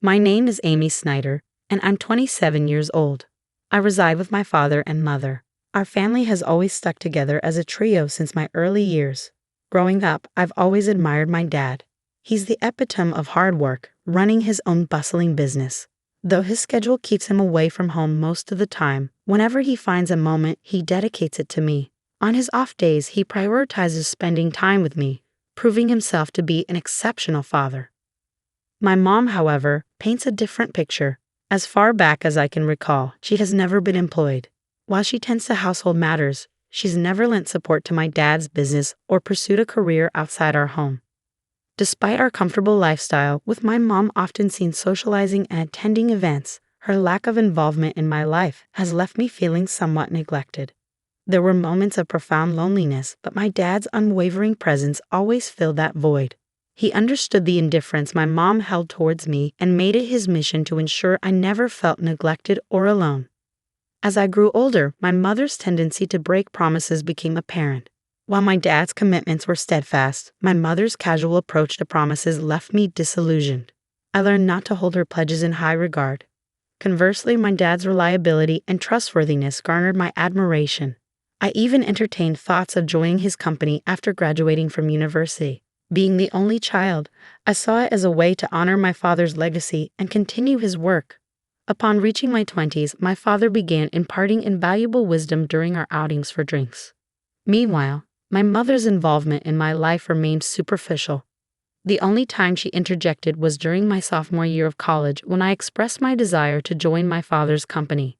My name is Amy Snyder, and I'm 27 years old. I reside with my father and mother. Our family has always stuck together as a trio since my early years. Growing up, I've always admired my dad. He's the epitome of hard work, running his own bustling business. Though his schedule keeps him away from home most of the time, whenever he finds a moment, he dedicates it to me. On his off days, he prioritizes spending time with me, proving himself to be an exceptional father. My mom, however, paints a different picture. As far back as I can recall, she has never been employed. While she tends to household matters, she's never lent support to my dad's business or pursued a career outside our home. Despite our comfortable lifestyle, with my mom often seen socializing and attending events, her lack of involvement in my life has left me feeling somewhat neglected. There were moments of profound loneliness, but my dad's unwavering presence always filled that void. He understood the indifference my mom held towards me and made it his mission to ensure I never felt neglected or alone. As I grew older, my mother's tendency to break promises became apparent. While my dad's commitments were steadfast, my mother's casual approach to promises left me disillusioned. I learned not to hold her pledges in high regard. Conversely, my dad's reliability and trustworthiness garnered my admiration. I even entertained thoughts of joining his company after graduating from university. Being the only child, I saw it as a way to honor my father's legacy and continue his work. Upon reaching my 20s, my father began imparting invaluable wisdom during our outings for drinks. Meanwhile, my mother's involvement in my life remained superficial. The only time she interjected was during my sophomore year of college when I expressed my desire to join my father's company.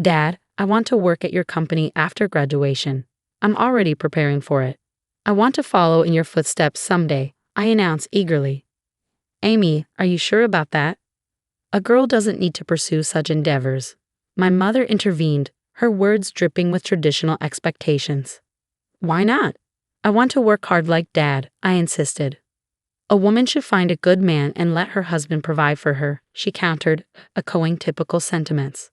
"Dad, I want to work at your company after graduation. I'm already preparing for it. I want to follow in your footsteps someday," I announced eagerly. "Amy, are you sure about that? A girl doesn't need to pursue such endeavors." My mother intervened, her words dripping with traditional expectations. "Why not? I want to work hard like Dad," I insisted. "A woman should find a good man and let her husband provide for her," she countered, echoing typical sentiments.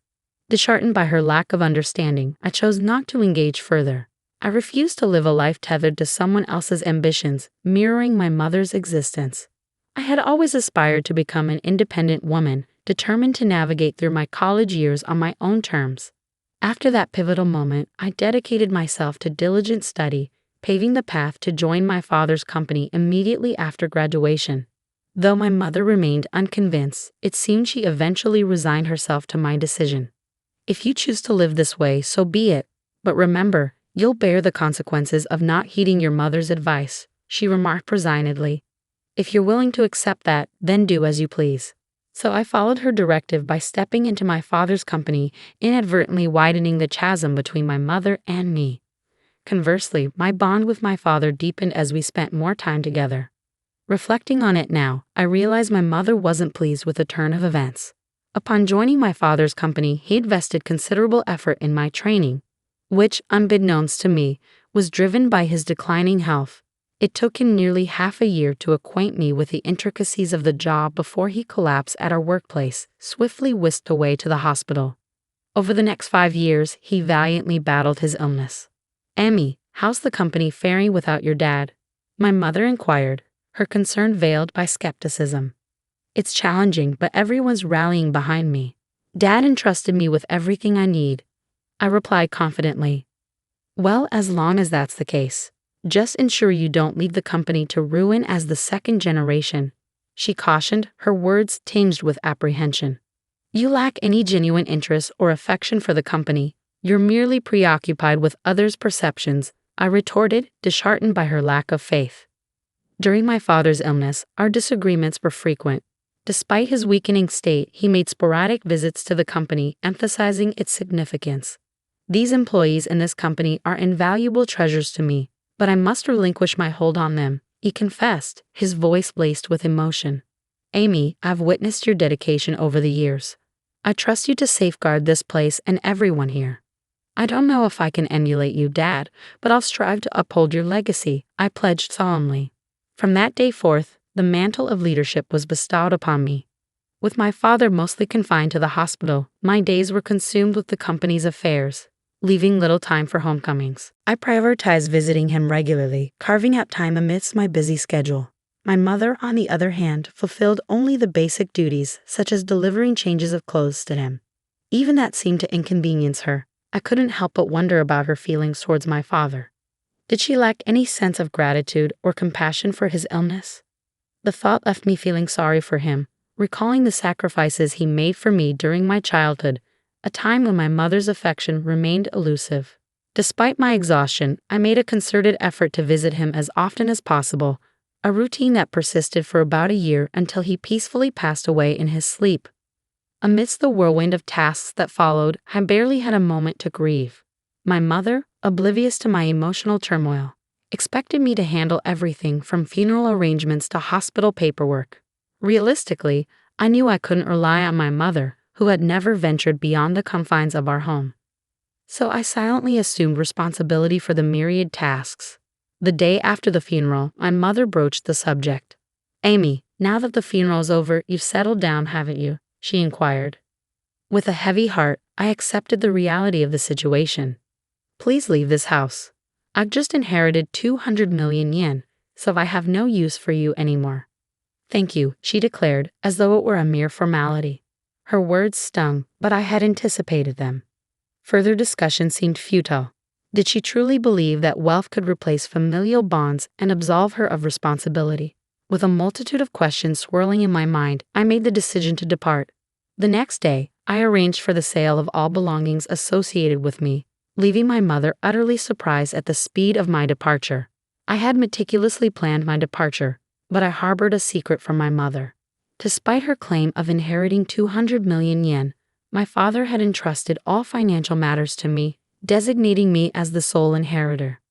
Disheartened by her lack of understanding, I chose not to engage further. I refused to live a life tethered to someone else's ambitions, mirroring my mother's existence. I had always aspired to become an independent woman, determined to navigate through my college years on my own terms. After that pivotal moment, I dedicated myself to diligent study, paving the path to join my father's company immediately after graduation. Though my mother remained unconvinced, it seemed she eventually resigned herself to my decision. "If you choose to live this way, so be it. But remember, you'll bear the consequences of not heeding your mother's advice," she remarked resignedly. "If you're willing to accept that, then do as you please." So I followed her directive by stepping into my father's company, inadvertently widening the chasm between my mother and me. Conversely, my bond with my father deepened as we spent more time together. Reflecting on it now, I realized my mother wasn't pleased with the turn of events. Upon joining my father's company, he invested considerable effort in my training, which, unbeknownst to me, was driven by his declining health. It took him nearly half a year to acquaint me with the intricacies of the job before he collapsed at our workplace, swiftly whisked away to the hospital. Over the next 5 years, he valiantly battled his illness. "Amy, how's the company faring without your dad?" my mother inquired, her concern veiled by skepticism. "It's challenging, but everyone's rallying behind me. Dad entrusted me with everything I need," I replied confidently. "Well, as long as that's the case, just ensure you don't leave the company to ruin as the second generation," she cautioned, her words tinged with apprehension. "You lack any genuine interest or affection for the company. You're merely preoccupied with others' perceptions," I retorted, disheartened by her lack of faith. During my father's illness, our disagreements were frequent. Despite his weakening state, he made sporadic visits to the company, emphasizing its significance. "These employees in this company are invaluable treasures to me, but I must relinquish my hold on them," he confessed, his voice laced with emotion. "Amy, I've witnessed your dedication over the years. I trust you to safeguard this place and everyone here. I don't know if I can emulate you, Dad, but I'll strive to uphold your legacy," I pledged solemnly. From that day forth, the mantle of leadership was bestowed upon me. With my father mostly confined to the hospital, my days were consumed with the company's affairs, leaving little time for homecomings. I prioritized visiting him regularly, carving out time amidst my busy schedule. My mother, on the other hand, fulfilled only the basic duties, such as delivering changes of clothes to him. Even that seemed to inconvenience her. I couldn't help but wonder about her feelings towards my father. Did she lack any sense of gratitude or compassion for his illness? The thought left me feeling sorry for him, recalling the sacrifices he made for me during my childhood, a time when my mother's affection remained elusive. Despite my exhaustion, I made a concerted effort to visit him as often as possible, a routine that persisted for about a year until he peacefully passed away in his sleep. Amidst the whirlwind of tasks that followed, I barely had a moment to grieve. My mother, oblivious to my emotional turmoil, expected me to handle everything from funeral arrangements to hospital paperwork. Realistically, I knew I couldn't rely on my mother, who had never ventured beyond the confines of our home. So I silently assumed responsibility for the myriad tasks. The day after the funeral, my mother broached the subject. "Amy, now that the funeral's over, you've settled down, haven't you?" she inquired. With a heavy heart, I accepted the reality of the situation. "Please leave this house. I've just inherited 200 million yen, so I have no use for you anymore." "Thank you," she declared, as though it were a mere formality. Her words stung, but I had anticipated them. Further discussion seemed futile. Did she truly believe that wealth could replace familial bonds and absolve her of responsibility? With a multitude of questions swirling in my mind, I made the decision to depart. The next day, I arranged for the sale of all belongings associated with me, leaving my mother utterly surprised at the speed of my departure. I had meticulously planned my departure, but I harbored a secret from my mother. Despite her claim of inheriting 200 million yen, my father had entrusted all financial matters to me, designating me as the sole inheritor.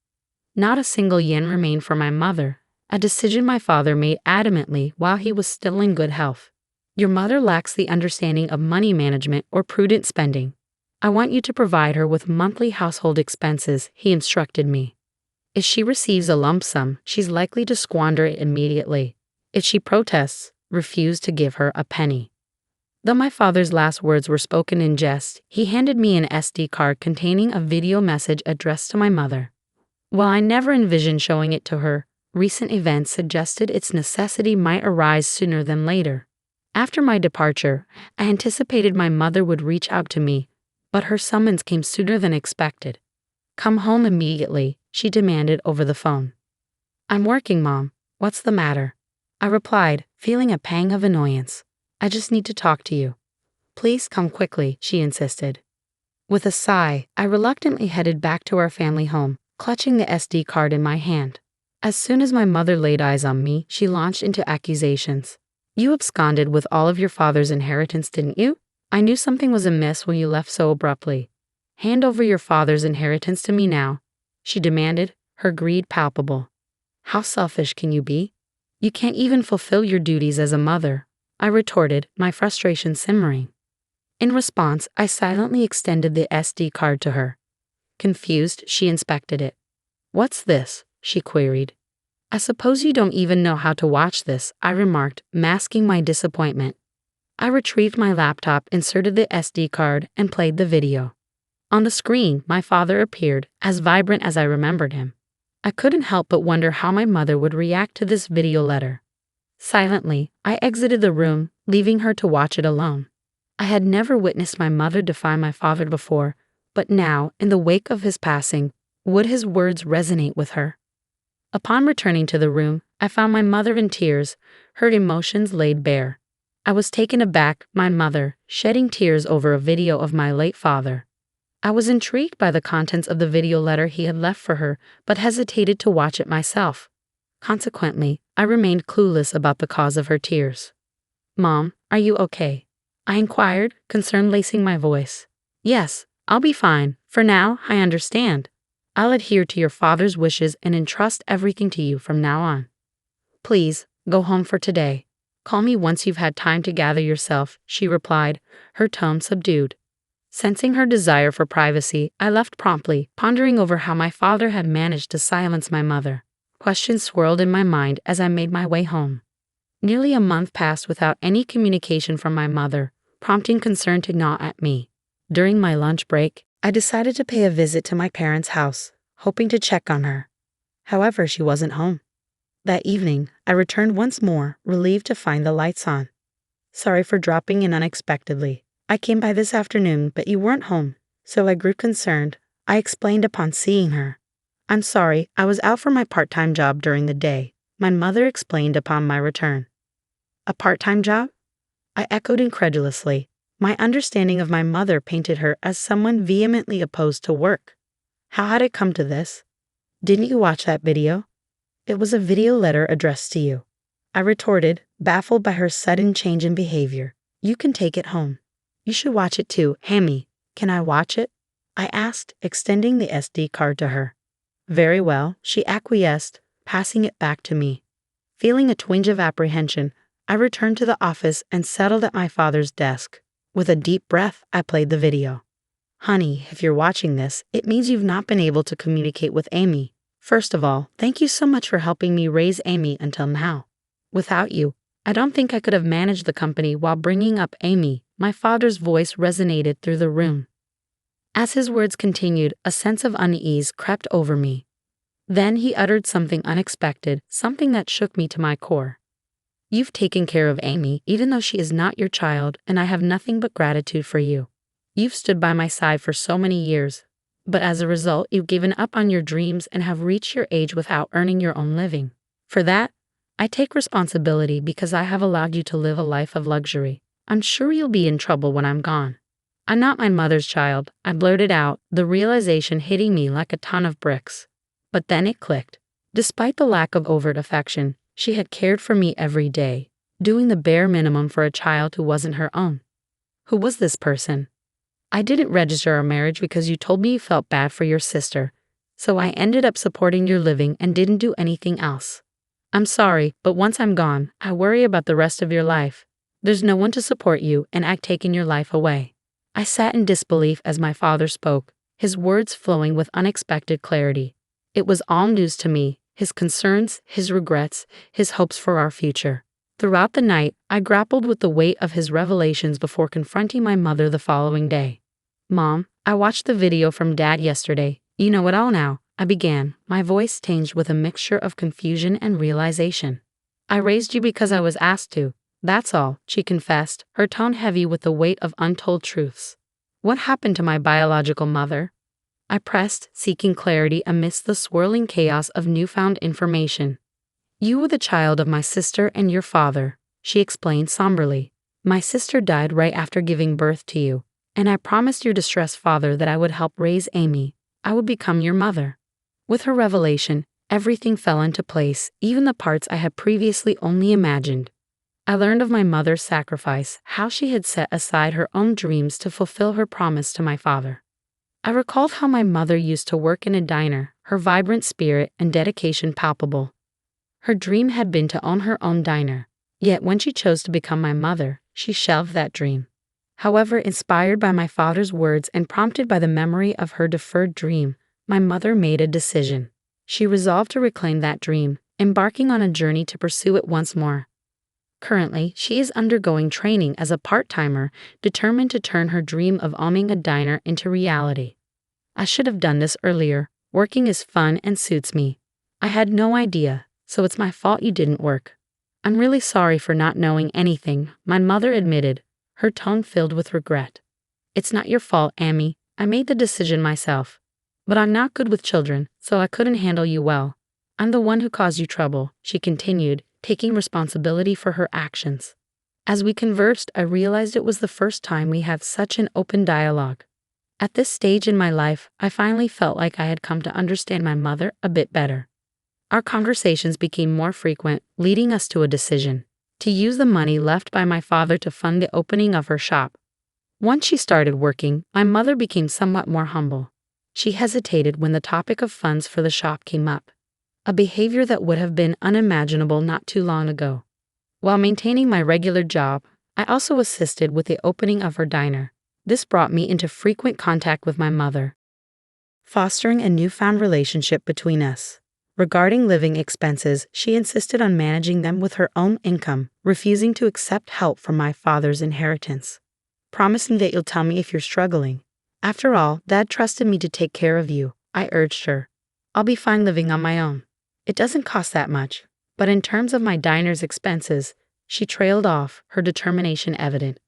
Not a single yen remained for my mother, a decision my father made adamantly while he was still in good health. "Your mother lacks the understanding of money management or prudent spending. I want you to provide her with monthly household expenses," he instructed me. "If she receives a lump sum, she's likely to squander it immediately. If she protests, refuse to give her a penny." Though my father's last words were spoken in jest, he handed me an SD card containing a video message addressed to my mother. While I never envisioned showing it to her, recent events suggested its necessity might arise sooner than later. After my departure, I anticipated my mother would reach out to me, but her summons came sooner than expected. "Come home immediately," she demanded over the phone. "I'm working, Mom. What's the matter?" I replied, feeling a pang of annoyance. "I just need to talk to you." "Please come quickly," she insisted. With a sigh, I reluctantly headed back to our family home, clutching the SD card in my hand. As soon as my mother laid eyes on me, she launched into accusations. "You absconded with all of your father's inheritance, didn't you? I knew something was amiss when you left so abruptly. Hand over your father's inheritance to me now," she demanded, her greed palpable. "How selfish can you be? You can't even fulfill your duties as a mother," I retorted, my frustration simmering. In response, I silently extended the SD card to her. Confused, she inspected it. "What's this?" she queried. "I suppose you don't even know how to watch this," I remarked, masking my disappointment. I retrieved my laptop, inserted the SD card, and played the video. On the screen, my father appeared, as vibrant as I remembered him. I couldn't help but wonder how my mother would react to this video letter. Silently, I exited the room, leaving her to watch it alone. I had never witnessed my mother defy my father before, but now, in the wake of his passing, would his words resonate with her? Upon returning to the room, I found my mother in tears, her emotions laid bare. I was taken aback, my mother, shedding tears over a video of my late father. I was intrigued by the contents of the video letter he had left for her, but hesitated to watch it myself. Consequently, I remained clueless about the cause of her tears. "Mom, are you okay?" I inquired, concern lacing my voice. "Yes, I'll be fine. For now, I understand. I'll adhere to your father's wishes and entrust everything to you from now on. Please, go home for today. Call me once you've had time to gather yourself," she replied, her tone subdued. Sensing her desire for privacy, I left promptly, pondering over how my father had managed to silence my mother. Questions swirled in my mind as I made my way home. Nearly a month passed without any communication from my mother, prompting concern to gnaw at me. During my lunch break, I decided to pay a visit to my parents' house, hoping to check on her. However, she wasn't home. That evening, I returned once more, relieved to find the lights on. Sorry for dropping in unexpectedly. I came by this afternoon, but you weren't home, so I grew concerned. I explained upon seeing her. I'm sorry, I was out for my part-time job during the day, my mother explained upon my return. A part-time job? I echoed incredulously. My understanding of my mother painted her as someone vehemently opposed to work. How had it come to this? Didn't you watch that video? It was a video letter addressed to you. I retorted, baffled by her sudden change in behavior. You can take it home. You should watch it too, Amy. Can I watch it? I asked, extending the SD card to her. Very well, she acquiesced, passing it back to me. Feeling a twinge of apprehension, I returned to the office and settled at my father's desk. With a deep breath, I played the video. Honey, if you're watching this, it means you've not been able to communicate with Amy. First of all, thank you so much for helping me raise Amy until now. Without you, I don't think I could have managed the company while bringing up Amy. My father's voice resonated through the room. As his words continued, a sense of unease crept over me. Then he uttered something unexpected, something that shook me to my core. You've taken care of Amy, even though she is not your child, and I have nothing but gratitude for you. You've stood by my side for so many years, but as a result, you've given up on your dreams and have reached your age without earning your own living. For that, I take responsibility because I have allowed you to live a life of luxury. I'm sure you'll be in trouble when I'm gone. I'm not my mother's child, I blurted out, the realization hitting me like a ton of bricks. But then it clicked. Despite the lack of overt affection, she had cared for me every day, doing the bare minimum for a child who wasn't her own. Who was this person? I didn't register our marriage because you told me you felt bad for your sister, so I ended up supporting your living and didn't do anything else. I'm sorry, but once I'm gone, I worry about the rest of your life. There's no one to support you, and I've taken your life away. I sat in disbelief as my father spoke, his words flowing with unexpected clarity. It was all news to me, his concerns, his regrets, his hopes for our future. Throughout the night, I grappled with the weight of his revelations before confronting my mother the following day. Mom, I watched the video from Dad yesterday. You know it all now, I began, my voice tinged with a mixture of confusion and realization. I raised you because I was asked to. That's all, she confessed, her tone heavy with the weight of untold truths. What happened to my biological mother? I pressed, seeking clarity amidst the swirling chaos of newfound information. You were the child of my sister and your father, she explained somberly. My sister died right after giving birth to you, and I promised your distressed father that I would help raise Amy. I would become your mother. With her revelation, everything fell into place, even the parts I had previously only imagined. I learned of my mother's sacrifice, how she had set aside her own dreams to fulfill her promise to my father. I recalled how my mother used to work in a diner, her vibrant spirit and dedication palpable. Her dream had been to own her own diner, yet when she chose to become my mother, she shelved that dream. However, inspired by my father's words and prompted by the memory of her deferred dream, my mother made a decision. She resolved to reclaim that dream, embarking on a journey to pursue it once more. Currently, she is undergoing training as a part-timer, determined to turn her dream of owning a diner into reality. I should have done this earlier. Working is fun and suits me. I had no idea, so it's my fault you didn't work. I'm really sorry for not knowing anything, my mother admitted, her tone filled with regret. It's not your fault, Amy. I made the decision myself. But I'm not good with children, so I couldn't handle you well. I'm the one who caused you trouble, she continued, taking responsibility for her actions. As we conversed, I realized it was the first time we had such an open dialogue. At this stage in my life, I finally felt like I had come to understand my mother a bit better. Our conversations became more frequent, leading us to a decision: to use the money left by my father to fund the opening of her shop. Once she started working, my mother became somewhat more humble. She hesitated when the topic of funds for the shop came up, a behavior that would have been unimaginable not too long ago. While maintaining my regular job, I also assisted with the opening of her diner. This brought me into frequent contact with my mother, fostering a newfound relationship between us. Regarding living expenses, she insisted on managing them with her own income, refusing to accept help from my father's inheritance. Promising that you'll tell me if you're struggling. After all, Dad trusted me to take care of you, I urged her. I'll be fine living on my own. It doesn't cost that much. But in terms of my diner's expenses, she trailed off, her determination evident.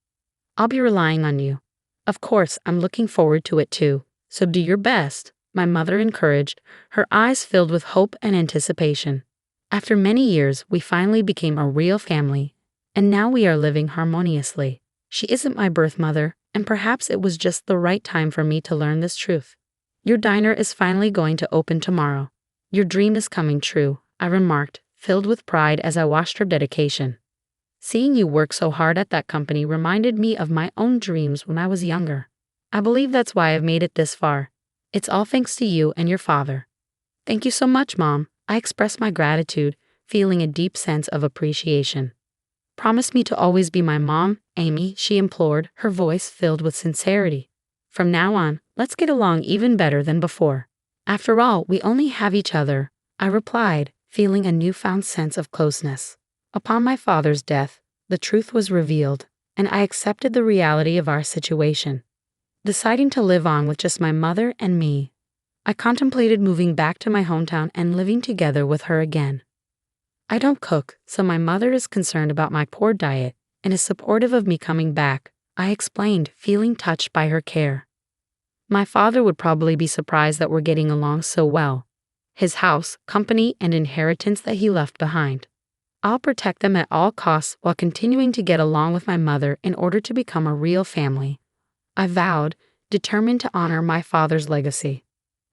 I'll be relying on you. Of course, I'm looking forward to it too, so do your best, my mother encouraged, her eyes filled with hope and anticipation. After many years, we finally became a real family, and now we are living harmoniously. She isn't my birth mother, and perhaps it was just the right time for me to learn this truth. Your diner is finally going to open tomorrow. Your dream is coming true, I remarked, filled with pride as I watched her dedication. Seeing you work so hard at that company reminded me of my own dreams when I was younger. I believe that's why I've made it this far. It's all thanks to you and your father. Thank you so much, Mom. I expressed my gratitude, feeling a deep sense of appreciation. Promise me to always be my mom, Amy, she implored, her voice filled with sincerity. From now on, let's get along even better than before. After all, we only have each other, I replied, feeling a newfound sense of closeness. Upon my father's death, the truth was revealed, and I accepted the reality of our situation. Deciding to live on with just my mother and me, I contemplated moving back to my hometown and living together with her again. I don't cook, so my mother is concerned about my poor diet and is supportive of me coming back, I explained, feeling touched by her care. My father would probably be surprised that we're getting along so well. His house, company, and inheritance that he left behind. I'll protect them at all costs while continuing to get along with my mother in order to become a real family, I vowed, determined to honor my father's legacy.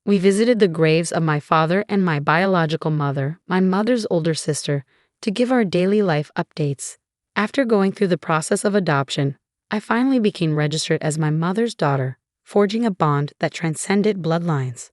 We visited the graves of my father and my biological mother, my mother's older sister, to give our daily life updates. After going through the process of adoption, I finally became registered as my mother's daughter, forging a bond that transcended bloodlines.